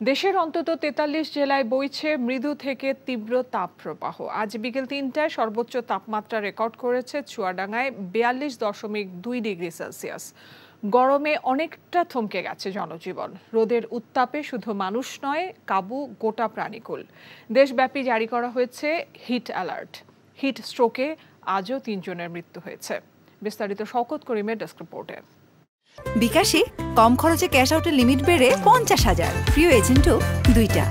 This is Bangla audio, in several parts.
দেশের অন্তত ৪৩ জেলায় বইছে মৃদু থেকে তীব্র তাপপ্রবাহ। আজ বিকেল ৩টায় সর্বোচ্চ তাপমাত্রা রেকর্ড করেছে চুয়াডাঙ্গায় ৪২.২ ডিগ্রি সেলসিয়াস। গরমে অনেকটা থমকে গেছে জনজীবন। রোদের উত্তাপে শুধু মানুষ নয়, কাবু গোটা প্রাণীকুল। দেশব্যাপী জারি করা হয়েছে হিট অ্যালার্ট। হিট স্ট্রোকে আজও ৩ জনের মৃত্যু হয়েছে। বিস্তারিত শওকত করিমের ডেস্ক রিপোর্টে। বিকাশে কম খরচে ক্যাশ আউটের লিমিট বেড়ে ৫০,০০০। প্রিয় এজেন্টও ২টা।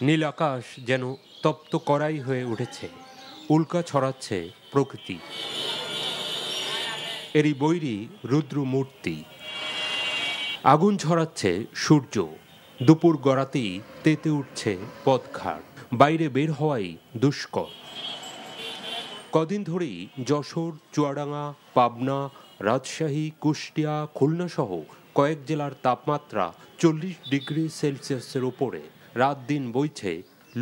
নীল আকাশ যেন তপ্ত কড়াই হয়ে উঠেছে, উল্কা ছড়াচ্ছে প্রকৃতি। এরই বৈরী রুদ্র মূর্তি। আগুন ছড়াচ্ছে সূর্য। দুপুর গড়াতেই তেতে উঠছে পথঘাট। বাইরে বের হওয়াই দুষ্কর। কদিন ধরেই যশোর, চুয়াডাঙ্গা, পাবনা, রাজশাহী, কুষ্টিয়া, খুলনা সহ কয়েক জেলার তাপমাত্রা ৪০ ডিগ্রি সেলসিয়াসের উপরে। রাত দিন বইছে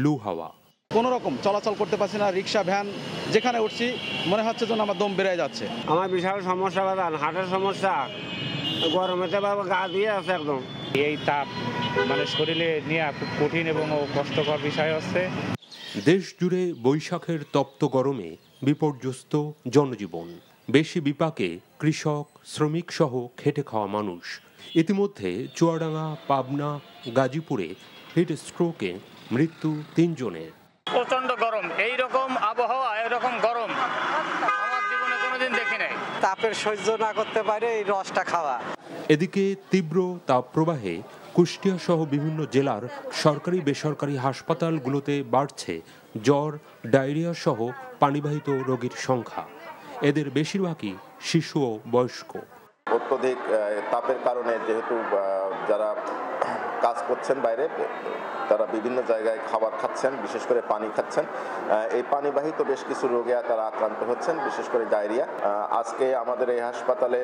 লু হাওয়া। কোনো রকম চলাচল করতে পারছি না। রিক্সা, ভ্যান যেখানে উঠছি মনে হচ্ছে যেন আমার দম বেড়ে যাচ্ছে। আমার বিশাল সমস্যা, বাদান হার্টের সমস্যা, গরমেতে গা দিয়ে আছে একদম। এই তাপ শরীরে নিয়ে খুব কঠিন এবং কষ্টকর বিষয় হচ্ছে। দেশ জুড়ে বৈশাখের তপ্ত গরমে বিপর্যস্ত জনজীবন। বেশি বিপাকে কৃষক, শ্রমিক সহ খেটে খাওয়া মানুষ। ইতিমধ্যে চুয়াডাঙ্গা, পাবনা, গাজীপুরে হিট স্ট্রোকে মৃত্যু ৩ জনের। প্রচন্ড গরম, এইরকম আবহাওয়া, এরকম গরম আমার জীবনে কোনোদিন দেখি নাই। তাপের সহ্য না করতে পারে এই রসটা খাওয়া। এদিকে তীব্র তাপপ্রবাহে কুষ্টিয়া সহ বিভিন্ন জেলার সরকারি বেসরকারি হাসপাতালগুলোতে বাড়ছে জ্বর, ডায়রিয়া সহ পানিবাহিত রোগীর সংখ্যা। এদের বেশিরভাগই শিশু ও বয়স্ক। অত্যধিক তাপের কারণে যেহেতু যারা কাজ করছেন বাইরে, তারা বিভিন্ন জায়গায় খাবার খাচ্ছেন, বিশেষ করে পানি খাচ্ছেন। এই পানিবাহিত বেশ কিছু রোগে তারা আক্রান্ত হচ্ছেন, বিশেষ করে ডায়রিয়া। আজকে আমাদের এই হাসপাতালে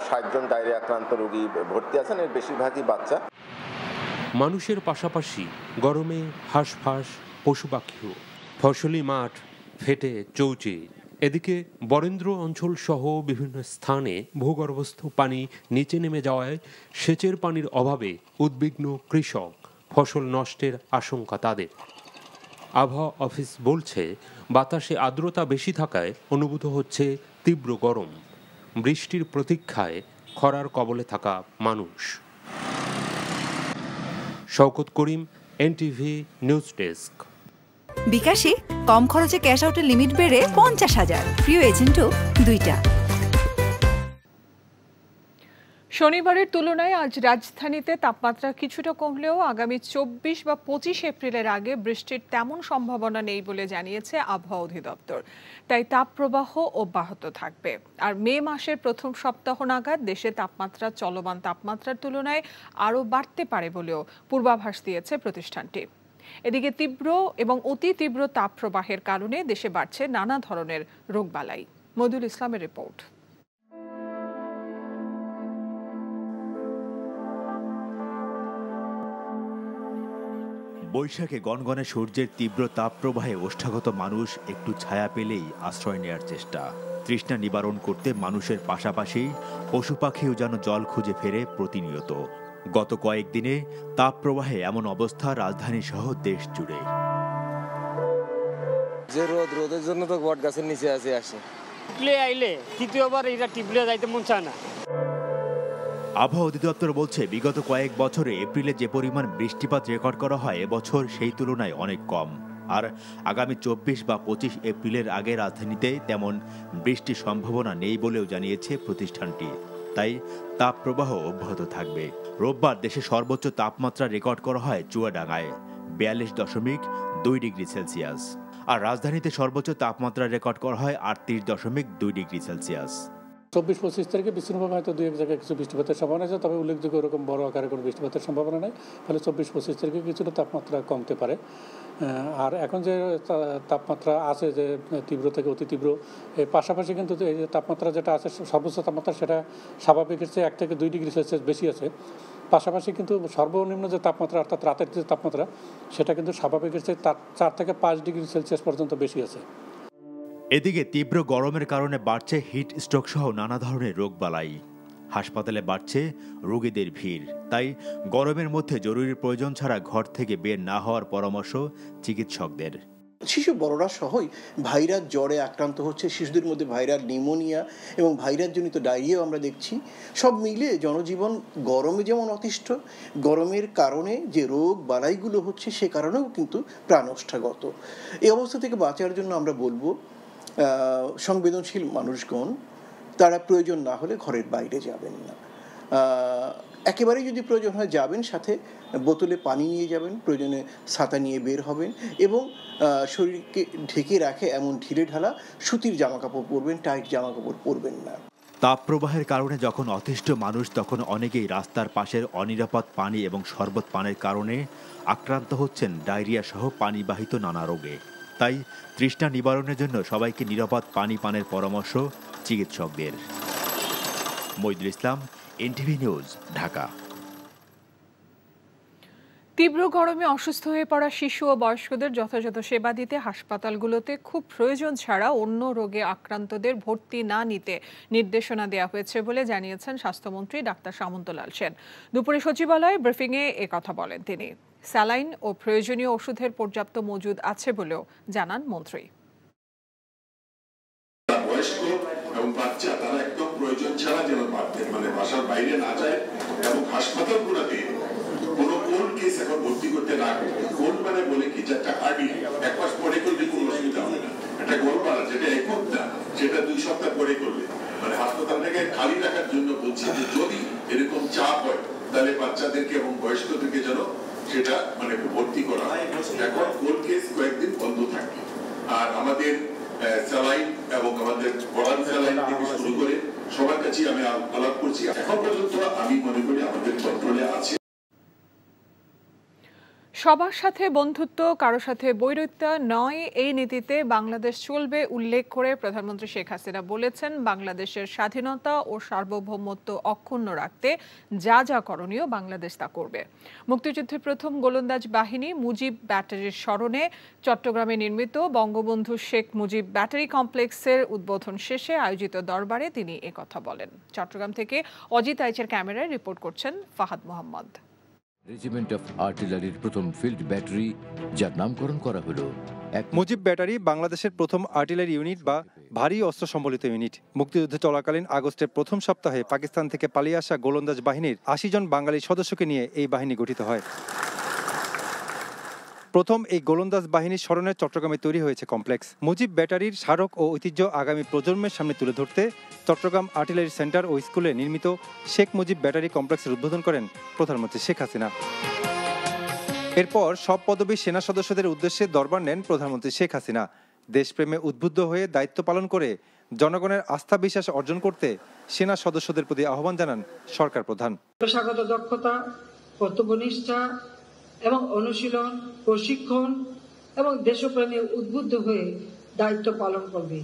৬০ জন ডায়রিয়া আক্রান্ত রোগী ভর্তি আছেন, এর বেশিরভাগই বাচ্চা। মানুষের পাশাপাশি গরমে হাঁসফাঁস পশু পাখিও। ফসলি মাঠ ফেটে চৌচির। এদিকে বরেন্দ্র অঞ্চল সহ বিভিন্ন স্থানে ভূগর্ভস্থ পানি নিচে নেমে যাওয়ায় সেচের পানির অভাবে উদ্বিগ্ন কৃষক। ফসল নষ্টের আশঙ্কা তাদের। আবহাওয়া অফিস বলছে, বাতাসে আর্দ্রতা বেশি থাকায় অনুভূত হচ্ছে তীব্র গরম। বৃষ্টির প্রতীক্ষায় খরার কবলে থাকা মানুষ। শওকত করিম, এনটিভি নিউজ ডেস্ক। বিকাশে কম খরচে ক্যাশ আউটের লিমিট বেড়ে ৫০,০০০। প্রিয় এজেন্টও ২টা। শনিবারের তুলনায় আজ রাজধানীতে তাপমাত্রা কিছুটা কমলেও আগামী ২৪ বা ২৫ এপ্রিলের আগে বৃষ্টির তেমন সম্ভাবনা নেই বলে জানিয়েছে আবহাওয়া অধিদপ্তর। তাই তাপপ্রবাহ অব্যাহত থাকবে। আর মে মাসের প্রথম সপ্তাহ নাগাদ দেশে তাপমাত্রা চলমান তাপমাত্রার তুলনায় আরও বাড়তে পারে বলেও পূর্বাভাস দিয়েছে প্রতিষ্ঠানটি। এদিকে তীব্র এবং অতি তীব্র তাপপ্রবাহের কারণে দেশে বাড়ছে নানা ধরনের রোগবালাই। মইদুল ইসলামের রিপোর্ট। বৈশাখে গনগনে সূর্যের তীব্র তাপপ্রবাহে ওষ্ঠাগত মানুষ একটু ছায়া পেলেই আশ্রয় নেয়ার চেষ্টা। তৃষ্ণা নিবারণ করতে মানুষের পাশাপাশি পশু পাখিও যেন জল খুঁজে ফেরে প্রতিনিয়ত। গত কয়েকদিনে তাপপ্রবাহে এমন অবস্থা রাজধানী সহ দেশ জুড়ে। যে রোদের জন্য তো বট গাছের নিচে আসে। টিপলে আইলে তৃতীয়বার এটা টিপলে যাইতে মন চায় না। আবহাওয়া অধিদপ্তর বলছে, বিগত কয়েক বছরে এপ্রিলে যে পরিমাণ বৃষ্টিপাত রেকর্ড করা হয় এবছর সেই তুলনায় অনেক কম। আর আগামী ২৪ বা ২৫ এপ্রিলের আগে রাজধানীতে তেমন বৃষ্টির সম্ভাবনা নেই বলেও জানিয়েছে প্রতিষ্ঠানটি। তাই তাপপ্রবাহ অব্যাহত থাকবে। রোববার দেশে সর্বোচ্চ তাপমাত্রা রেকর্ড করা হয় চুয়াডাঙ্গায় ৪২.২ ডিগ্রি সেলসিয়াস। আর রাজধানীতে সর্বোচ্চ তাপমাত্রা রেকর্ড করা হয় ৩৮.২ ডিগ্রি সেলসিয়াস। ২৪-২৫ তারিখে বিচ্ছিন্নভাবে হয়তো দু এক জায়গায় কিছু বৃষ্টিপাতের সম্ভাবনা আছে, তবে উল্লেখযোগ্য এরকম বড় আকারে কোনো বৃষ্টিপাতের সম্ভাবনা নেই। ফলে ২৪-২৫ তারিখে কিছুটা তাপমাত্রা কমতে পারে। আর এখন যে তাপমাত্রা আছে, যে তীব্র থেকে অতি তীব্র, এর পাশাপাশি কিন্তু এই যে তাপমাত্রা যেটা আছে সর্বোচ্চ তাপমাত্রা, সেটা স্বাভাবিকের চেয়ে ১ থেকে ২ ডিগ্রি সেলসিয়াস বেশি আছে। পাশাপাশি কিন্তু সর্বনিম্ন যে তাপমাত্রা অর্থাৎ রাতের যে তাপমাত্রা, সেটা কিন্তু স্বাভাবিকের চেয়ে ৪ থেকে ৫ ডিগ্রি সেলসিয়াস পর্যন্ত বেশি আছে। এদিকে তীব্র গরমের কারণে বাড়ছে হিট স্ট্রোক সহ নানা ধরনের রোগবালাই। হাসপাতালে বাড়ছে রোগীদের ভিড়, তাই গরমের মধ্যে জরুরি প্রয়োজন ছাড়া ঘর থেকে বের না হওয়ার পরামর্শ চিকিৎসকদের। শিশু বড়রা সহই ভাইরাস জ্বরে আক্রান্ত হচ্ছে, শিশুদের মধ্যে ভাইরাল নিউমোনিয়া এবং ভাইরাসজনিত ডায়রিয়াও আমরা দেখছি। সব মিলে জনজীবন গরমে যেমন অতিষ্ঠ, গরমের কারণে যে রোগ বালাইগুলো হচ্ছে সে কারণেও কিন্তু প্রাণষ্ঠাগত। এই অবস্থা থেকে বাঁচার জন্য আমরা বলবো সংবেদনশীল মানুষগণ তারা প্রয়োজন না হলে ঘরের বাইরে যাবেন না। একেবারেই যদি প্রয়োজন হয় যাবেন, সাথে বোতলে পানি নিয়ে যাবেন, প্রয়োজনে ছাতা নিয়ে বের হবেন এবং শরীরকে ঢেকে রাখে এমন ঢিলে ঢালা সুতির জামাকাপড় পরবেন, টাইট জামাকাপড় পরবেন না। তাপপ্রবাহের কারণে যখন অতিষ্ঠ মানুষ, তখন অনেকেই রাস্তার পাশের অনিরাপদ পানি এবং শরবত পানের কারণে আক্রান্ত হচ্ছেন ডায়রিয়া সহ পানিবাহিত নানা রোগে। তাই তৃষ্ণা নিবারণের জন্য সবাইকে নিরাপদ পানি পানের পরামর্শ চিকিৎসকদের। মইদুল ইসলাম, এনটিভি নিউজ, ঢাকা। তীব্র গরমে অসুস্থ হয়ে পড়া শিশু ও বয়স্কদের যথাযথ সেবা দিতে হাসপাতালগুলোতে খুব প্রয়োজন ছাড়া অন্য রোগে আক্রান্তদের ভর্তি না নিতে নির্দেশনা দেওয়া হয়েছে বলে জানিয়েছেন স্বাস্থ্যমন্ত্রী ডাক্তার সামন্তলাল সেন। দুপুরে সচিবালয়ে ব্রিফিংয়ে একথা বলেন তিনি। স্যালাইন ও প্রয়োজনীয় ওষুধের পর্যাপ্ত মজুদ আছে বলেও জানান মন্ত্রী। বয়স্ক এবং বাচ্চা তারা একদম প্রয়োজন ছাড়া যেন বাসার বাইরে না যায় এবং হাসপাতালগুলোতে কোনো কোল্ড কেস এখন ভর্তি করতে না হয়। কোল্ড মানে বলে কি, যেটা আগে এক মাস পরে করলে কোনো অসুবিধা হবে না, একটা গড়বাড়া যেটা একক না সেটা 2 সপ্তাহ পরে করলে হাসপাতালটাকে খালি রাখার জন্য বলছি যে যদি এরকম চাপ হয় তাহলে বাচ্চাদেরকে এবং বয়স্কদেরকে যেন সেটা ভর্তি করা হয়। এখন কোল্ড কেস কয়েকদিন বন্ধ থাকবে। আর আমাদের স্যালাইন এবং আমাদের পড়ার স্যালাইন থেকে শুরু করে সবার কাছে আমি আলাপ করছি, এখন পর্যন্ত আমি মনে করি আমাদের কন্ট্রোলে আছে। সবার সাথে বন্ধুত্ব, কারো সাথে বৈরিত্ব নয়, এই নীতিতে বাংলাদেশ চলবে উল্লেখ করে প্রধানমন্ত্রী শেখ হাসিনা বলেছেন, বাংলাদেশের স্বাধীনতা ও সার্বভৌমত্ব অক্ষুণ্ণ রাখতে যা যা করণীয় বাংলাদেশ তা করবে। মুক্তিযুদ্ধের প্রথম গোলন্দাজ বাহিনী মুজিব ব্যাটারির স্মরণে চট্টগ্রামে নির্মিত বঙ্গবন্ধু শেখ মুজিব ব্যাটারি কমপ্লেক্সের উদ্বোধন শেষে আয়োজিত দরবারে তিনি একথা বলেন। চট্টগ্রাম থেকে অজিত আইচের ক্যামেরায় রিপোর্ট করছেন ফাহাদ মোহাম্মদ। রেজিমেন্ট অফ আর্টিলারির প্রথম ফিল্ড ব্যাটারি, যার নামকরণ করা হলো মুজিব ব্যাটারি, বাংলাদেশের প্রথম আর্টিলারি ইউনিট বা ভারী অস্ত্র সম্বলিত ইউনিট। মুক্তিযুদ্ধ চলাকালীন আগস্টের প্রথম সপ্তাহে পাকিস্তান থেকে পালিয়ে আসা গোলন্দাজ বাহিনীর ৮০ জন বাঙালি সদস্যকে নিয়ে এই বাহিনী গঠিত হয়। প্রথম এই গোলন্দাজ বাহিনীর স্মরণে চট্টগ্রামে তৈরি হয়েছে কমপ্লেক্স। মুজিব ব্যাটারির স্মারক ও ঐতিহ্য আগামী প্রজন্মের সামনে তুলে ধরতে চট্টগ্রাম আর্টিলারি সেন্টার ও স্কুলে নির্মিত শেখ মুজিব ব্যাটারি কমপ্লেক্সের উদ্বোধন করেন প্রধানমন্ত্রী শেখ হাসিনা। এরপর সব পদবী সেনা সদস্যদের উদ্দেশ্যে দরবার নেন প্রধানমন্ত্রী শেখ হাসিনা। দেশপ্রেমে উদ্বুদ্ধ হয়ে দায়িত্ব পালন করে জনগণের আস্থা বিশ্বাস অর্জন করতে সেনা সদস্যদের প্রতি আহ্বান জানান সরকার প্রধান। পেশাগত দক্ষতা, কর্তব্যনিষ্ঠা এবং অনুশীলন, প্রশিক্ষণ এবং দেশপ্রেমে উদ্বুদ্ধ হয়ে দায়িত্ব পালন করবে।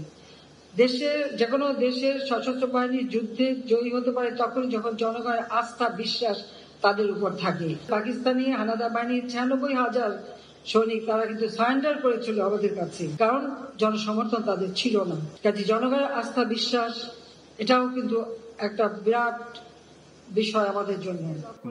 যে কোনো দেশের সশস্ত্র বাহিনী যুদ্ধে জয়ী হতে পারে তখন যখন জনগণের আস্থা বিশ্বাস তাদের উপর থাকে। পাকিস্তানি হানাদার বাহিনীর ৯৬,০০০ সৈনিক তারা কিন্তু সারেন্ডার করেছিল আমাদের কাছে, কারণ জনসমর্থন তাদের ছিল না। কাজে জনগণের আস্থা বিশ্বাস এটাও কিন্তু একটা বিরাট বিষয় আমাদের জন্য।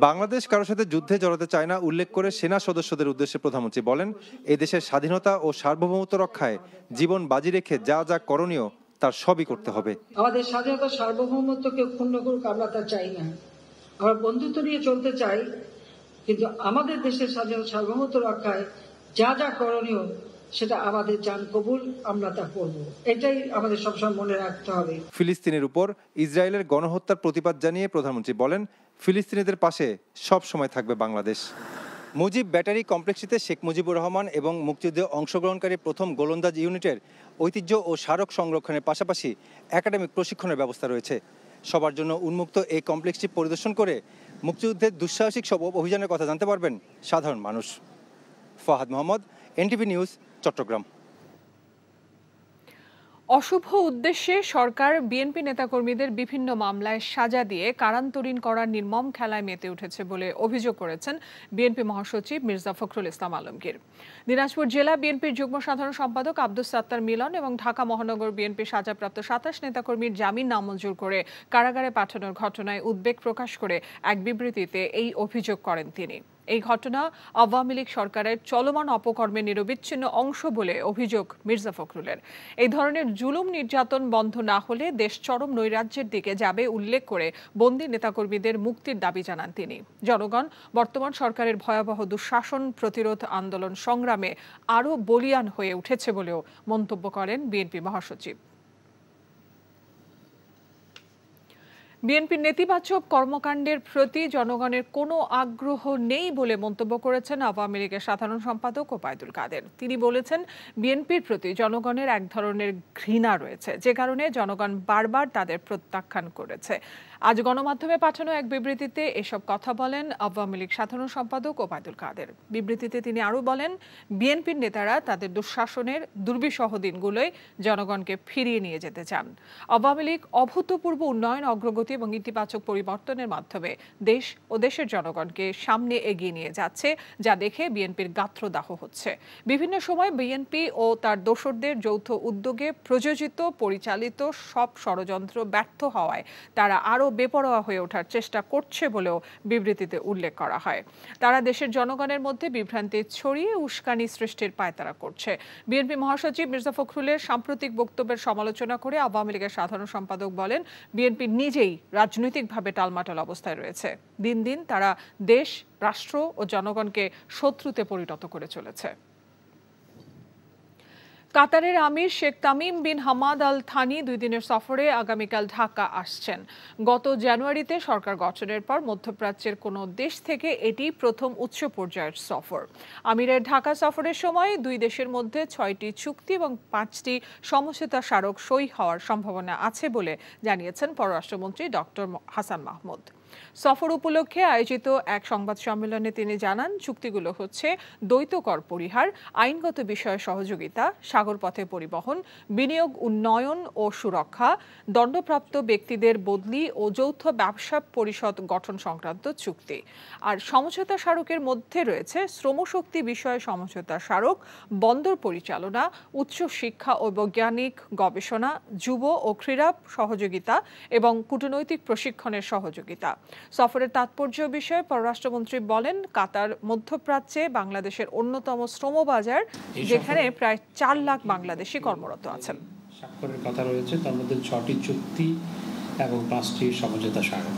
বাংলাদেশ কারোর সাথে যুদ্ধে জড়াতে চায় না উল্লেখ করে সেনা সদস্যদের উদ্দেশ্যে প্রধানমন্ত্রী বলেন, এই দেশের স্বাধীনতা ও সার্বভৌমত্ব রক্ষায় জীবন বাজি রেখে যা যা করণীয় তার সবই করতে হবে। আমাদের স্বাধীনতা সার্বভৌমত্বকে ক্ষুণ্ণ করুক আমরা তা চাই না। আমরা বন্ধুত্ব নিয়ে চলতে চাই, কিন্তু আমাদের দেশের স্বাধীনতা সার্বভৌমত্ব রক্ষায় যা যা করণীয় সেটা আমাদের জান কবুল, আমরা তা করব। এটাই আমাদের সবসময় মনে রাখতে হবে। ফিলিস্তিনের উপর ইসরায়েলের গণহত্যার প্রতিবাদ জানিয়ে প্রধানমন্ত্রী বলেন, ফিলিস্তিনিদের পাশে সব সময় থাকবে বাংলাদেশ। মুজিব ব্যাটারি কমপ্লেক্সটিতে শেখ মুজিবুর রহমান এবং মুক্তিযুদ্ধে অংশগ্রহণকারী প্রথম গোলন্দাজ ইউনিটের ঐতিহ্য ও স্মারক সংরক্ষণের পাশাপাশি একাডেমিক প্রশিক্ষণের ব্যবস্থা রয়েছে। সবার জন্য উন্মুক্ত এই কমপ্লেক্সটি পরিদর্শন করে মুক্তিযুদ্ধের দুঃসাহসিক সব অভিযানের কথা জানতে পারবেন সাধারণ মানুষ। Fahad Mohammad, NTV news, Chittagong. অশুভ উদ্দেশ্যে সরকার বিএনপি নেতাকর্মীদের বিভিন্ন মামলায় সাজা দিয়ে কারান্তরীণ করার নির্মম খেলায় মেতে উঠেছে বলে অভিযোগ করেছেন বিএনপি মহাসচিব মির্জা ফখরুল ইসলাম আলমগীর। দিনাজপুর জেলা বিএনপির যুগ্ম সাধারণ সম্পাদক আব্দুস সাত্তার মিলন এবং ঢাকা মহানগর বিএনপির সাজাপ্রাপ্ত ২৭ নেতাকর্মীর জামিন নামঞ্জুর করে কারাগারে পাঠানোর ঘটনায় উদ্বেগ প্রকাশ করে এক বিবৃতিতে এই অভিযোগ করেন তিনি। এই ঘটনা আওয়ামী লীগ সরকারের চলমান অপকর্মের নিরবিচ্ছিন্ন অংশ বলে অভিযোগ মির্জা ফখরুলের। এই ধরনের জুলুম নির্যাতন বন্ধ না হলে দেশ চরম নৈরাজ্যের দিকে যাবে উল্লেখ করে বন্দী নেতাকর্মীদের মুক্তির দাবি জানান তিনি। জনগণ বর্তমান সরকারের ভয়াবহ দুঃশাসন প্রতিরোধ আন্দোলন সংগ্রামে আরও বলিয়ান হয়ে উঠেছে বলেও মন্তব্য করেন বিএনপি মহাসচিব। বিএনপির নেতিবাচক কর্মকাণ্ডের প্রতি জনগণের কোনো আগ্রহ নেই বলে মন্তব্য করেছেন আওয়ামী লীগের সাধারণ সম্পাদক ওবায়দুল কাদের। তিনি বলেছেন, বিএনপির প্রতি জনগণের এক ধরনের ঘৃণা রয়েছে, যে কারণে জনগণ বারবার তাদের প্রত্যাখ্যান করেছে। আজ গণমাধ্যমে পাঠানো এক বিবৃতিতে এসব কথা বলেন আওয়ামী লীগ সাধারণ সম্পাদক ওবায়দুল কাদের। বিবৃতিতে তিনি আরও বলেন, বিএনপির নেতারা তাদের দুঃশাসনের দুর্বিষহ দিনগুলোয় জনগণকে ফিরিয়ে নিয়ে যেতে চান। আওয়ামী লীগ অভূতপূর্ব উন্নয়ন, অগ্রগতি এবং ইতিবাচক পরিবর্তনের মাধ্যমে দেশ ও দেশের জনগণকে সামনে এগিয়ে নিয়ে যাচ্ছে, যা দেখে বিএনপির গাত্রদাহ হচ্ছে। বিভিন্ন সময় বিএনপি ও তার দোসরদের যৌথ উদ্যোগে প্রযোজিত পরিচালিত সব ষড়যন্ত্র ব্যর্থ হওয়ায় তারা আরও বেপরোয়া হয়ে ওঠার চেষ্টা করছে বলেও বিবৃতিতে উল্লেখ করা হয়। তারা দেশের জনগণের মধ্যে বিভ্রান্তি ছড়িয়ে উস্কানি সৃষ্টির পায়তারা করছে। বিএনপি মহাসচিব মির্জা ফখরুলের সাম্প্রতিক বক্তব্যের সমালোচনা করে আওয়ামী লীগের সাধারণ সম্পাদক বলেন, বিএনপি নিজেই রাজনৈতিকভাবে টালমাটাল অবস্থায় রয়েছে। দিন দিন তারা দেশ, রাষ্ট্র ও জনগণকে শত্রুতে পরিণত করে চলেছে। কাতারের আমির শেখ Tamim bin Hamad Al Thani 2 দিনের সফরে আগামীকাল ঢাকা আসছেন। গত জানুয়ারিতে সরকার গঠনের পর মধ্যপ্রাচ্যের কোনো দেশ থেকে এটি প্রথম উচ্চ পর্যায়ের সফর। আমিরের ঢাকা সফরের সময় 2 দেশের মধ্যে 6টি চুক্তি এবং 5টি সমঝোতা স্মারক সই হওয়ার সম্ভাবনা আছে বলে জানিয়েছেন পররাষ্ট্রমন্ত্রী ডক্টর হাসান মাহমুদ। সফর উপলক্ষে আয়োজিত এক সংবাদ সম্মেলনে তিনি জানান, চুক্তিগুলো হচ্ছে দ্বৈত কর পরিহার, আইনগত বিষয়ে সহযোগিতা, সাগরপথে পরিবহন, বিনিয়োগ উন্নয়ন ও সুরক্ষা, দণ্ডপ্রাপ্ত ব্যক্তিদের বদলি ও যৌথ ব্যবসা পরিষদ গঠন সংক্রান্ত চুক্তি। আর সমঝোতা স্মারকের মধ্যে রয়েছে শ্রমশক্তি বিষয়ে সমঝোতা স্মারক, বন্দর পরিচালনা, উচ্চ শিক্ষা ও বৈজ্ঞানিক গবেষণা, যুব ও ক্রীড়া সহযোগিতা এবং কূটনৈতিক প্রশিক্ষণের সহযোগিতা। সফরের তাৎপর্য বিষয়ে পররাষ্ট্রমন্ত্রী বলেন, কাতার মধ্যপ্রাচ্যে বাংলাদেশের অন্যতম শ্রমবাজার, যেখানে প্রায় 4 লাখ বাংলাদেশি কর্মরত আছেন। স্বাক্ষরের কথা রয়েছে, তার মধ্যে 6টি চুক্তি এবং 5টি সমঝোতা স্মারক।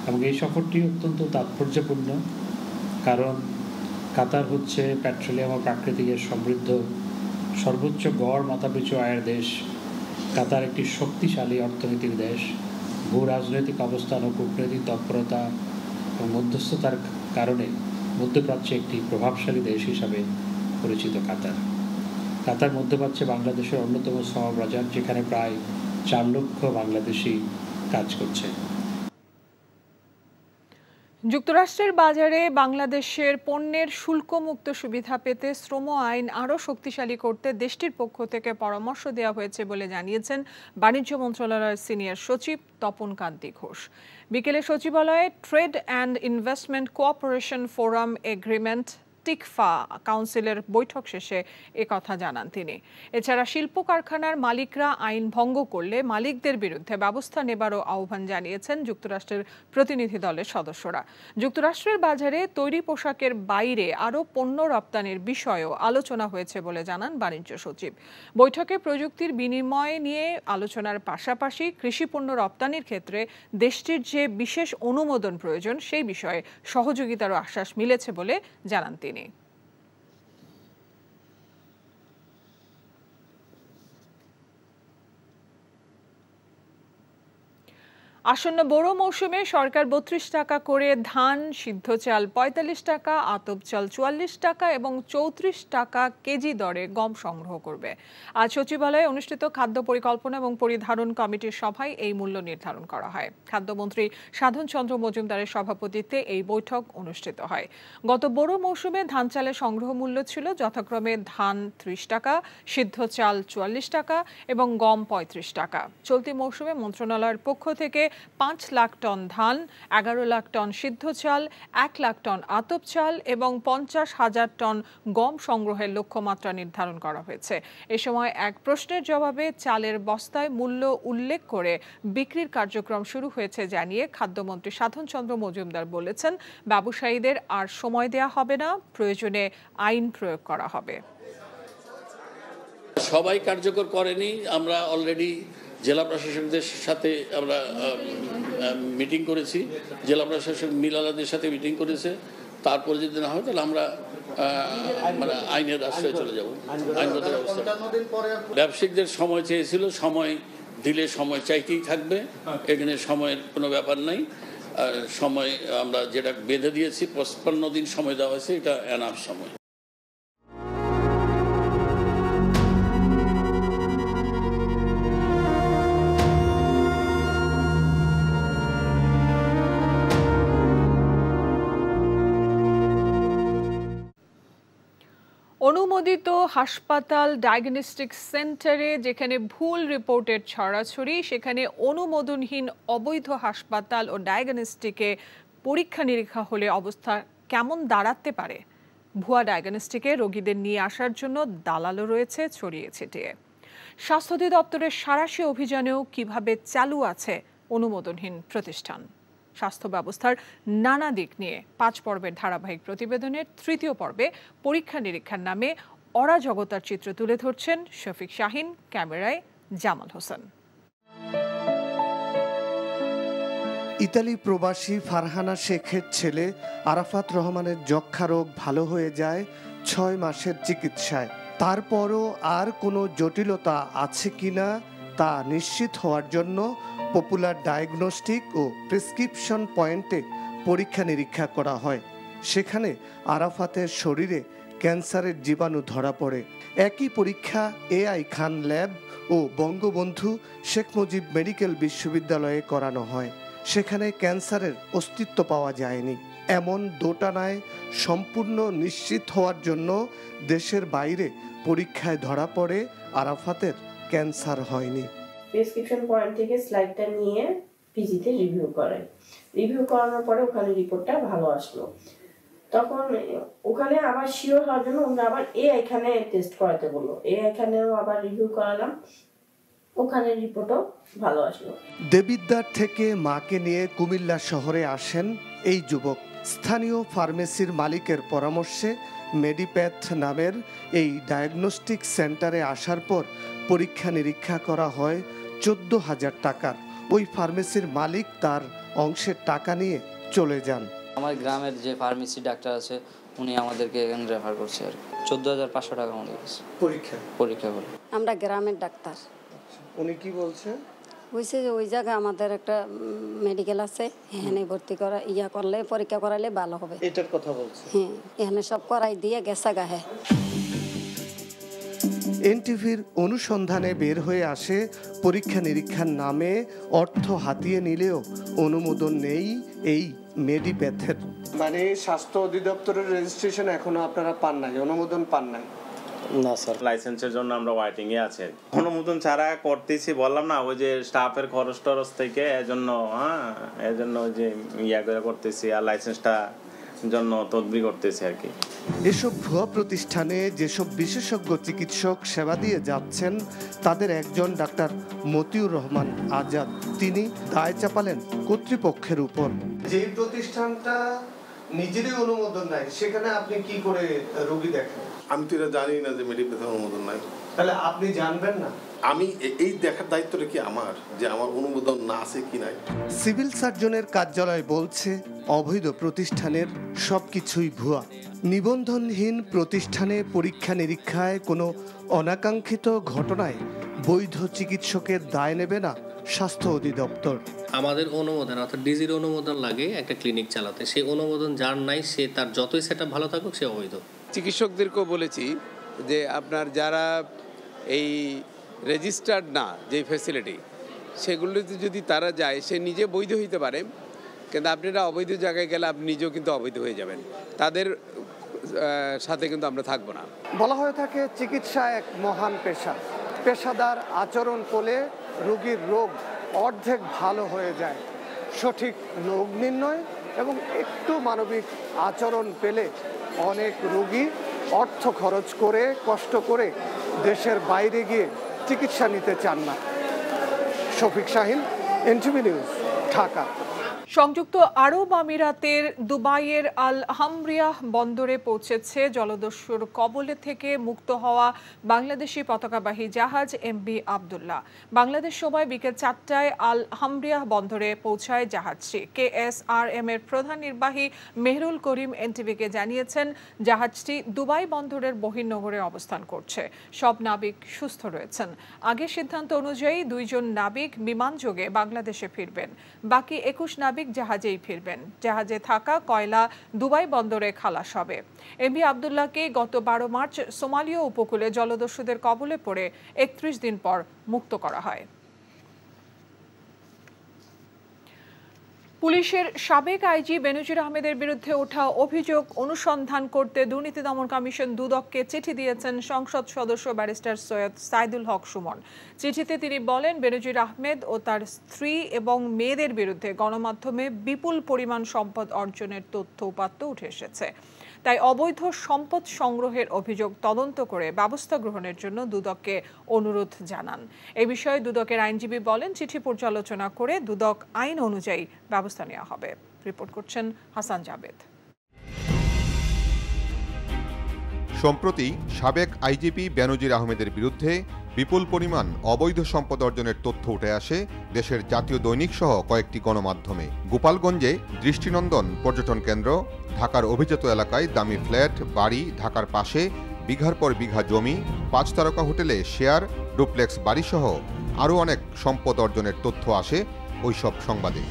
এবং এই সফরটি অত্যন্ত তাৎপর্যপূর্ণ, কারণ কাতার হচ্ছে পেট্রোলিয়াম ও প্রাকৃতিক সমৃদ্ধ সর্বোচ্চ গড় মাথাপিছু আয়ের দেশ। কাতার একটি শক্তিশালী অর্থনৈতিক দেশ। ভূ রাজনৈতিক অবস্থান ও কূটনৈতিক তৎপরতা এবং মধ্যস্থতার কারণে মধ্যপ্রাচ্যে একটি প্রভাবশালী দেশ হিসাবে পরিচিত কাতার। কাতার মধ্যপ্রাচ্যে বাংলাদেশের অন্যতম শ্রমবাজার, যেখানে প্রায় 4 লক্ষ বাংলাদেশি কাজ করছে। যুক্তরাষ্ট্রের বাজারে বাংলাদেশের পণ্যের শুল্কমুক্ত সুবিধা পেতে শ্রম আইন আরও শক্তিশালী করতে দেশটির পক্ষ থেকে পরামর্শ দেওয়া হয়েছে বলে জানিয়েছেন বাণিজ্য মন্ত্রণালয়ের সিনিয়র সচিব তপন কান্তি ঘোষ। বিকেলে সচিবালয়ে trade and investment cooperation forum agreement TICFA কাউন্সিলের বৈঠক শেষে একথা জানান তিনি। এছাড়া শিল্প কারখানার মালিকরা আইন ভঙ্গ করলে মালিকদের বিরুদ্ধে ব্যবস্থা নেবারও আহ্বান জানিয়েছেন যুক্তরাষ্ট্রের প্রতিনিধি দলের সদস্যরা। যুক্তরাষ্ট্রের বাজারে তৈরি পোশাকের বাইরে আরও পণ্য রপ্তানির বিষয়েও আলোচনা হয়েছে বলে জানান বাণিজ্য সচিব। বৈঠকে প্রযুক্তির বিনিময় নিয়ে আলোচনার পাশাপাশি কৃষিপণ্য রপ্তানির ক্ষেত্রে দেশটির যে বিশেষ অনুমোদন প্রয়োজন সেই বিষয়ে সহযোগিতারও আশ্বাস মিলেছে বলে জানান তিনি। আসন্ন বোরো মৌসুমে সরকার ৩২ টাকা করে ধান, সিদ্ধ চাল ৪৫ টাকা, আতপ চাল ৪৪ টাকা এবং ৩৪ টাকা কেজি দরে গম সংগ্রহ করবে। আজ সচিবালয়ে অনুষ্ঠিত খাদ্য পরিকল্পনা এবং পরিধারণ কমিটির সভায় এই মূল্য নির্ধারণ করা হয়। খাদ্যমন্ত্রী সাধন চন্দ্র মজুমদারের সভাপতিত্বে এই বৈঠক অনুষ্ঠিত হয়। গত বোরো মৌসুমে ধান চালের সংগ্রহ মূল্য ছিল যথাক্রমে ধান ৩০ টাকা, সিদ্ধ চাল ৪৪ টাকা এবং গম ৩৫ টাকা। চলতি মৌসুমে মন্ত্রণালয়ের পক্ষ থেকে ৫ লাখ টন ধান, ১১ লাখ টন সিদ্ধ চাল, ১ লাখ টন আতপ চাল এবং ৫০,০০০ টন গম সংগ্রহের লক্ষ্যমাত্রা নির্ধারণ করা হয়েছে। এ সময় এক প্রশ্নের জবাবে চালের বস্তায় মূল্য উল্লেখ করে বিক্রির কার্যক্রম শুরু হয়েছে জানিয়ে খাদ্যমন্ত্রী সাধন চন্দ্র মজুমদার বলেছেন, ব্যবসায়ীদের আর সময় দেয়া হবে না, প্রয়োজনে আইন প্রয়োগ করা হবে। সবাই কার্যকর করেনি, আমরা অলরেডি জেলা প্রশাসকদের সাথে আমরা মিটিং করেছি, জেলা প্রশাসক মিলালাদের সাথে মিটিং করেছে। তারপরে যদি না হয় তাহলে আমরা মানে আইনের রাস্তায় চলে যাব, আইনগত ব্যবস্থা। ব্যবসায়িকদের সময় চেয়েছিল, সময় দিলে সময় চাইতেই থাকবে, এখানে সময়ের কোনো ব্যাপার নাই। সময় আমরা যেটা বেঁধে দিয়েছি ৫৫ দিন সময় দেওয়া হয়েছে, এটা এনাফ সময়। অনুমোদিত হাসপাতাল ডায়াগনস্টিক সেন্টারে যেখানে ভুল রিপোর্টের ছড়াছড়ি, সেখানে অনুমোদনহীন অবৈধ হাসপাতাল ও ডায়াগনস্টিকে পরীক্ষা নিরীক্ষা হলে অবস্থা কেমন দাঁড়াতে পারে? ভুয়া ডায়াগনস্টিকে রোগীদের নিয়ে আসার জন্য দালালও রয়েছে ছড়িয়ে ছিটিয়ে। স্বাস্থ্য অধিদপ্তরের সাঁড়াশি অভিযানেও কিভাবে চালু আছে অনুমোদনহীন প্রতিষ্ঠান? স্বাস্থ্য ব্যবস্থার নানা দিক নিয়ে ৫ পর্বের ধারাবাহিক প্রতিবেদনের ৩য় পর্বে পরীক্ষা নিরীক্ষার নামে অরাজকতার চিত্র তুলে ধরছেন শফিক শাহিন, ক্যামেরায় জামাল হোসেন। ইতালি প্রবাসী ফারহানা শেখের ছেলে আরাফাত রহমানের যক্ষা রোগ ভালো হয়ে যায় ৬ মাসের চিকিৎসায়। তারপরও আর কোনো জটিলতা আছে কিনা তা নিশ্চিত হওয়ার জন্য পপুলার ডায়াগনস্টিক ও প্রেসক্রিপশন পয়েন্টে পরীক্ষা নিরীক্ষা করা হয়। সেখানে আরাফাতের শরীরে ক্যান্সারের জীবাণু ধরা পড়ে। একই পরীক্ষা এআই খান ল্যাব ও বঙ্গবন্ধু শেখ মুজিব মেডিকেল বিশ্ববিদ্যালয়ে করানো হয়। সেখানে ক্যান্সারের অস্তিত্ব পাওয়া যায়নি। এমন দোটানায় সম্পূর্ণ নিশ্চিত হওয়ার জন্য দেশের বাইরে পরীক্ষায় ধরা পড়ে আরাফাতের ক্যান্সার হয়নি। প্রেসক্রিপশন পয়েন্ট থেকে স্লাইডটা নিয়ে পিজিতে রিভিউ করে, রিভিউ করানোর পরে ওখানে রিপোর্টটা ভালো আসলো। তখন ওখানে আবার শিওর হওয়ার জন্য ওরা আবার এখানে টেস্ট করাতে বললো, এখানেও আবার রিভিউ করালাম, ওখানে রিপোর্টও ভালো আসলো। দেবিদ্বার থেকে মাকে নিয়ে কুমিল্লা শহরে আসেন এই যুবক। স্থানীয় ফার্মেসির মালিকের পরামর্শে মেডিপ্যাথ নামের এই ডায়াগনস্টিক সেন্টারে আসার পর পরীক্ষা নিরীক্ষা করা হয় ১৪,০০০ টাকার। ওই ফার্মেসির মালিক তার অংশের টাকা নিয়ে চলে যান। আমার গ্রামের যে ফার্মেসি ডাক্তার আছে উনি আমাদেরকে এখানে রেফার করছে আর ১৪,৫০০ টাকা আমাদের কাছে পরীক্ষা করে। আমরা গ্রামের ডাক্তার। উনি কি বলছে? বলছে যে ওই জায়গায় আমাদের একটা মেডিকেল আছে, এখানে ভর্তি করা করলে পরীক্ষা করালে ভালো হবে। এটার কথা বলছে? হ্যাঁ, এখানে সব করাই দিয়ে গেছে গাহে। এনটিভির অনুসন্ধানে বের হয়ে আসে পরীক্ষা নিরীক্ষার নামে অর্থ হাতিয়ে নিলেও অনুমোদন নেই এই মেডিপ্যাথের। মানে স্বাস্থ্য অধিদপ্তরের রেজিস্ট্রেশন এখনো আপনারা পান নাই, অনুমোদন পান নাই? না স্যার, লাইসেন্সের জন্য আমরা ওয়েটিং এ আছি। অনুমোদন ছাড়া করতেছি, বললাম না ওই যে স্টাফের খরচ টরচ থেকে এজন্য ওই যে করে করতেছি আর লাইসেন্সটা জন্য তদবির করতেছি আর কি। এসব ভুয়া প্রতিষ্ঠানে যেসব বিশেষজ্ঞ চিকিৎসক সেবা দিয়ে যাচ্ছেন তাদের একজন ডাক্তার মতিউর রহমান আজাদ। তিনি দায় চাপালেন কর্তৃপক্ষের উপর। যে প্রতিষ্ঠানটা নিজেরই অনুমোদন নাই সেখানে আপনি কি করে রোগী দেখেন? আমি তো এটা জানি না যে মেডিপ্যাথের অনুমোদন নাই। তাহলে আপনি জানবেন না? আমি এই দেখার দায়িত্বটা কি আমার, যে আমার অনুমোদন না আছে কি নাই? সিভিল সার্জনের কার্যালয় বলছে অবৈধ প্রতিষ্ঠানের সবকিছুই ভুয়া। নিবন্ধনহীন প্রতিষ্ঠানে পরীক্ষা নিরীক্ষায় কোনো অনাকাঙ্ক্ষিত ঘটনায় বৈধ চিকিৎসকের দায় নেবে না স্বাস্থ্য অধিদপ্তর। আমাদের অনুমোদন অর্থাৎ ডিজির অনুমোদন লাগে একটা ক্লিনিক চালাতে, সেই অনুমোদন যার নাই সে তার যতই সেটা ভালো থাকুক সে অবৈধ। চিকিৎসকদেরকেও বলেছি যে আপনার যারা এই রেজিস্টার্ড না যে ফ্যাসিলিটি সেগুলোতে যদি তারা যায় সে নিজে বৈধ হইতে পারে, কিন্তু আপনারা অবৈধ জায়গায় গেলে আপনি নিজেও কিন্তু অবৈধ হয়ে যাবেন, তাদের সাথে কিন্তু আমরা থাকবো না। বলা হয়ে থাকে চিকিৎসা এক মহান পেশা, পেশাদার আচরণ করলে রোগীর রোগ অর্ধেক ভালো হয়ে যায়। সঠিক রোগ নির্ণয় এবং একটু মানবিক আচরণ পেলে অনেক রোগী অর্থ খরচ করে কষ্ট করে দেশের বাইরে গিয়ে চিকিৎসা নিতে চান না। Shafiq Shahin, NTV news, Dhaka. সংযুক্ত আরব আমিরাতের দুবাইয়ের আল হামরিয়াহ বন্দরে পৌঁছেছে জলদস্যুর কবলে থেকে মুক্ত হওয়া বাংলাদেশি পতাকাবাহী জাহাজ এমভি আব্দুল্লাহ। বাংলাদেশ সময় বিকেল 4টায় আল হামরিয়াহ বন্দরে পৌঁছায় জাহাজটি। KSRM এর প্রধান নির্বাহী মেহরুল করিম এনটিভিকে জানিয়েছেন, জাহাজটি দুবাই বন্দরের বহির্নোঙরে অবস্থান করছে। সব নাবিক সুস্থ রয়েছেন। আগের সিদ্ধান্ত অনুযায়ী 2 জন নাবিক বিমানযোগে বাংলাদেশে ফিরবেন, বাকি 21 নাবিক জাহাজেই ফিরবেন। জাহাজে থাকা কয়লা দুবাই বন্দরে খালাস হবে। এমভি আব্দুল্লাহকে গত 12 মার্চ সোমালিয়া উপকূলে জলদস্যুদের কবলে পড়ে 31 দিন পর মুক্ত করা হয়। পুলিশের সাবেক আইজি বেনজির আহমেদের বিরুদ্ধে ওঠা অভিযোগ অনুসন্ধান করতে দুর্নীতি দমন কমিশন দুদককে চিঠি দিয়েছেন সংসদ সদস্য ব্যারিস্টার সৈয়দ সাইদুল হক সুমন। চিঠিতে তিনি বলেন, বেনজির আহমেদ ও তার স্ত্রী এবং মেয়েদের বিরুদ্ধে গণমাধ্যমে বিপুল পরিমাণ সম্পদ অর্জনের তথ্য উপাত্ত উঠে এসেছে। তাই অবৈধ সম্পদ সংগ্রহের অভিযোগ তদন্ত করে ব্যবস্থা গ্রহণের জন্য দুদককে অনুরোধ জানান। এ বিষয়ে দুদকের আইনজীবী বলেন, চিঠি পর্যালোচনা করে দুদক আইন অনুযায়ী ব্যবস্থা নেওয়া হবে। রিপোর্ট করছেন হাসান জাবেদ। সম্প্রতি সাবেক আইজিপি বেনজির আহমেদের বিরুদ্ধে বিপুল পরিমাণ অবৈধ সম্পদ অর্জনের তথ্য উঠে আসে দেশের জাতীয় দৈনিক সহ কয়েকটি গণমাধ্যমে। গোপালগঞ্জে দৃষ্টিনন্দন পর্যটন কেন্দ্র, ঢাকার অভিজাত এলাকায় দামি ফ্ল্যাট, বাড়ি, ঢাকার পাশে বিঘার পর বিঘা জমি, 5 তারকা হোটেলে শেয়ার, ডুপ্লেক্স বাড়িসহ আরও অনেক সম্পদ অর্জনের তথ্য আসে ওইসব সংবাদে।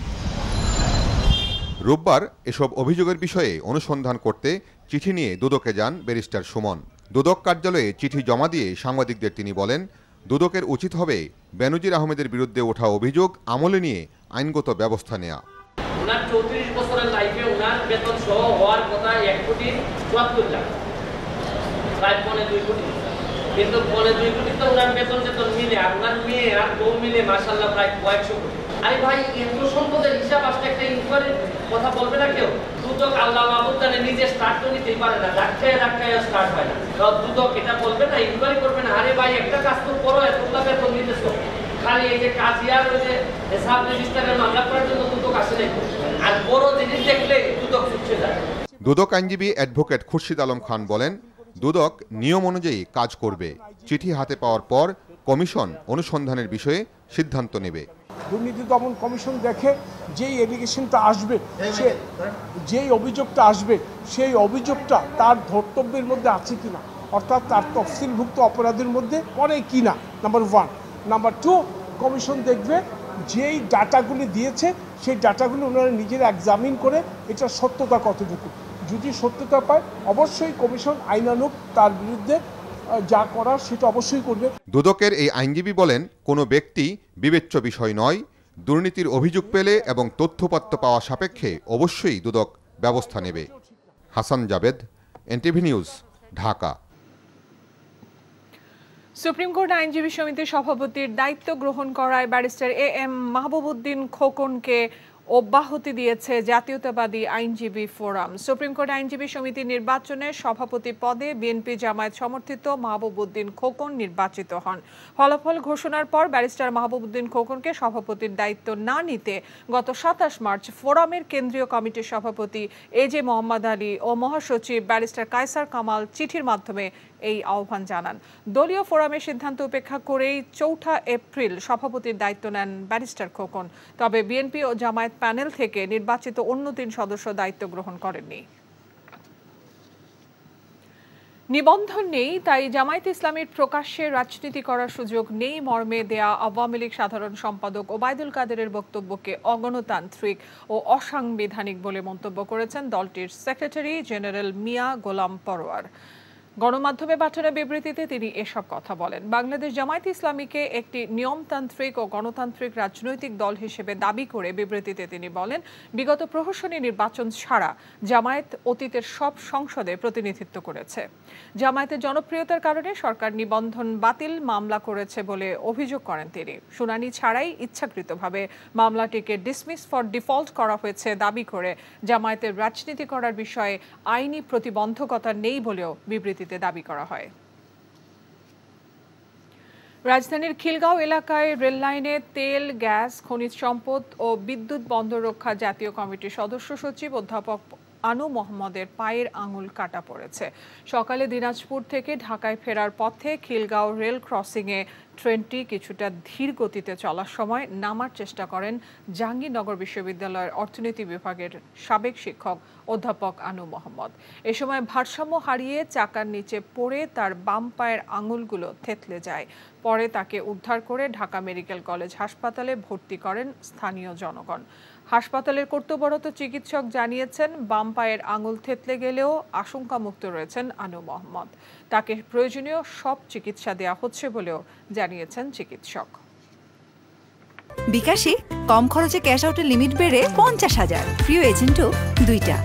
রোববার এসব অভিযোগের বিষয়ে অনুসন্ধান করতে চিঠি নিয়ে দুদকে যান ব্যারিস্টার সুমন। দুদক কার্যালয়ে চিঠি জমা দিয়ে সাংবাদিকদের তিনি বলেন, দুদকের উচিত হবে বেনজির আহমেদের বিরুদ্ধে ওঠা অভিযোগ আমলে নিয়ে আইনগত ব্যবস্থা নেওয়া। ওনার 34 বছরের লাইফে ওনার বেতন সহ হওয়ার কথা 1,74 লাখ, প্রায় 2.5 কোটি, কিন্তু 2.5 কোটি তো ওনার বেতন যেতন মিলে আর ওনার মেয়ে আর বউ মিলে মাশাআল্লাহ প্রায় 100 কোটি। আরে ভাই, এত সম্পদের হিসাব আসলে একটা ইনকোয়ারির কথা বলবে না কেউ? দুদক আল্লাহ মাহবুব জানে নিজে স্টার্ট তো নিতেই পারে না, ধাক্কায় স্টার্ট হয় না। দুদক এটা বলবে না, ইনকোয়ারি করবে না, আরে ভাই একটা কাজ তো করো, এতগুলা বেতন নিতেছো, খালি এই যে কাজিয়ার ওই যে হিসাব রেজিস্টারের মামলা করার জন্য দুদক আসে নাই, আর বড় জিনিস দেখলে দুদক ছুটে যায়। দুদক আইনজীবী অ্যাডভোকেট খুরশিদ আলম খান বলেন, দুদক নিয়ম অনুযায়ী কাজ করবে। চিঠি হাতে পাওয়ার পর কমিশন অনুসন্ধানের বিষয়ে সিদ্ধান্ত নেবে। দুর্নীতি দমন কমিশন দেখে যেই এলিগেশনটা আসবে, যেই অভিযোগটা আসবে, সেই অভিযোগটা তার ধর্তব্যের মধ্যে আছে কিনা, অর্থাৎ তার তফসিলভুক্ত অপরাধের মধ্যে পড়ে কিনা, নাম্বার 1। নাম্বার 2, কমিশন দেখবে যেই ডাটাগুলি দিয়েছে সেই ডাটাগুলি ওনারা নিজেরা এক্সামিন করে এটা সত্যতা কতটুকু। যদি সত্যতা পায় অবশ্যই কমিশন আইনানুগ তার বিরুদ্ধে যা করার সেটা অবশ্যই করবে। দুদকের এই আইনজীবী বলেন, কোনো ব্যক্তি বিবেচ্য বিষয় নয়, দুর্নীতির অভিযোগ পেলে এবং তথ্যপত্র পাওয়া সাপেক্ষে অবশ্যই দুদক ব্যবস্থা নেবে। Hasan Jabed, NTV news, Dhaka. Supreme court আইনজীবী সমিতির সভাপতির দায়িত্ব গ্রহণ করায় ব্যারিস্টার AM মাহবুব উদ্দিন খোকনকে অব্যাহতি দিয়েছে জাতীয়তাবাদী আইনজীবী ফোরাম। সুপ্রিম কোর্ট আইনজীবী সমিতির নির্বাচনে সভাপতি পদে বিএনপি জামায়াত সমর্থিত মাহবুব উদ্দিন খোকন নির্বাচিত হন। ফলাফল ঘোষণার পর ব্যারিস্টার মাহবুব উদ্দিন খোকনকে সভাপতির দায়িত্ব না নিতে গত 27 মার্চ ফোরামের কেন্দ্রীয় কমিটির সভাপতি AJ মোহাম্মদ আলী ও মহাসচিব ব্যারিস্টার কায়সার কামাল চিঠির মাধ্যমে এই আহ্বান জানান। দলীয় ফোরামের সিদ্ধান্ত উপেক্ষা করেই 4 এপ্রিল সভাপতির দায়িত্ব নেন ব্যারিস্টার খোকন। তবে বিএনপি ও জামায়াত প্যানেল থেকে নির্বাচিত অন্য 3 সদস্য দায়িত্ব গ্রহণ করেননি। নিবন্ধন নেই, তাই জামায়াতে ইসলামীর প্রকাশ্যে রাজনীতি করার সুযোগ নেই মর্মে দেয়া আওয়ামী লীগ সাধারণ সম্পাদক ওবায়দুল কাদেরের বক্তব্যকে অগণতান্ত্রিক ও অসাংবিধানিক বলে মন্তব্য করেছেন দলটির সেক্রেটারি জেনারেল মিয়া গোলাম পরোয়ার। গণমাধ্যমে পাঠানো বিবৃতিতে তিনি এসব কথা বলেন। বাংলাদেশ জামায়াতে ইসলামীকে একটি নিয়মতান্ত্রিক ও গণতান্ত্রিক রাজনৈতিক দল হিসেবে দাবি করে বিবৃতিতে তিনি বলেন, বিগত প্রহসনী নির্বাচন ছাড়া জামায়াত অতীতের সব সংসদে প্রতিনিধিত্ব করেছে। জামায়াতের জনপ্রিয়তার কারণে সরকার নিবন্ধন বাতিল মামলা করেছে বলে অভিযোগ করেন তিনি। শুনানি ছাড়াই ইচ্ছাকৃতভাবে মামলাটিকে ডিসমিস ফর ডিফল্ট করা হয়েছে দাবি করে জামায়াতের রাজনীতি করার বিষয়ে আইনি প্রতিবন্ধকতা নেই বলেও বিবৃতি দাবি করা হয়। রাজধানীর খিলগাঁও এলাকায় রেললাইনে তেল, গ্যাস, খনিজ সম্পদ ও বিদ্যুৎ বন্দর রক্ষা জাতীয় কমিটির সদস্য সচিব অধ্যাপক আনু মোহাম্মদের পায়ের আঙুল কাটা পড়েছে। সকালে দিনাজপুর থেকে ঢাকায় ফেরার পথে খিলগাঁও রেল ক্রসিংয়ে ট্রেনটি কিছুটা ধীর গতিতে চলার সময় নামার চেষ্টা করেন জাহাঙ্গীরনগর বিশ্ববিদ্যালয়ের অর্থনীতি বিভাগের সাবেক শিক্ষক অধ্যাপক আনু মোহাম্মদ। এ সময় ভারসাম্য হারিয়ে চাকার নিচে পড়ে তার বাম পায়ের আঙুলগুলো থেতলে যায়। পরে তাকে উদ্ধার করে ঢাকা মেডিকেল কলেজ হাসপাতালে ভর্তি করেন স্থানীয় জনগণ। হাসপাতালের কর্তব্যরত চিকিৎসক জানিয়েছেন, বাম পায়ের আঙুল থেতলে গেলেও আশঙ্কামুক্ত রয়েছেন আনু মোহাম্মদ। তাকে প্রয়োজনীয় সব চিকিৎসা দেওয়া হচ্ছে বলেও জানিয়েছেন চিকিৎসক। বিকাশে কম খরচে ক্যাশ আউটের লিমিট বেড়ে 50,000, প্রিয় এজেন্টও 2টা।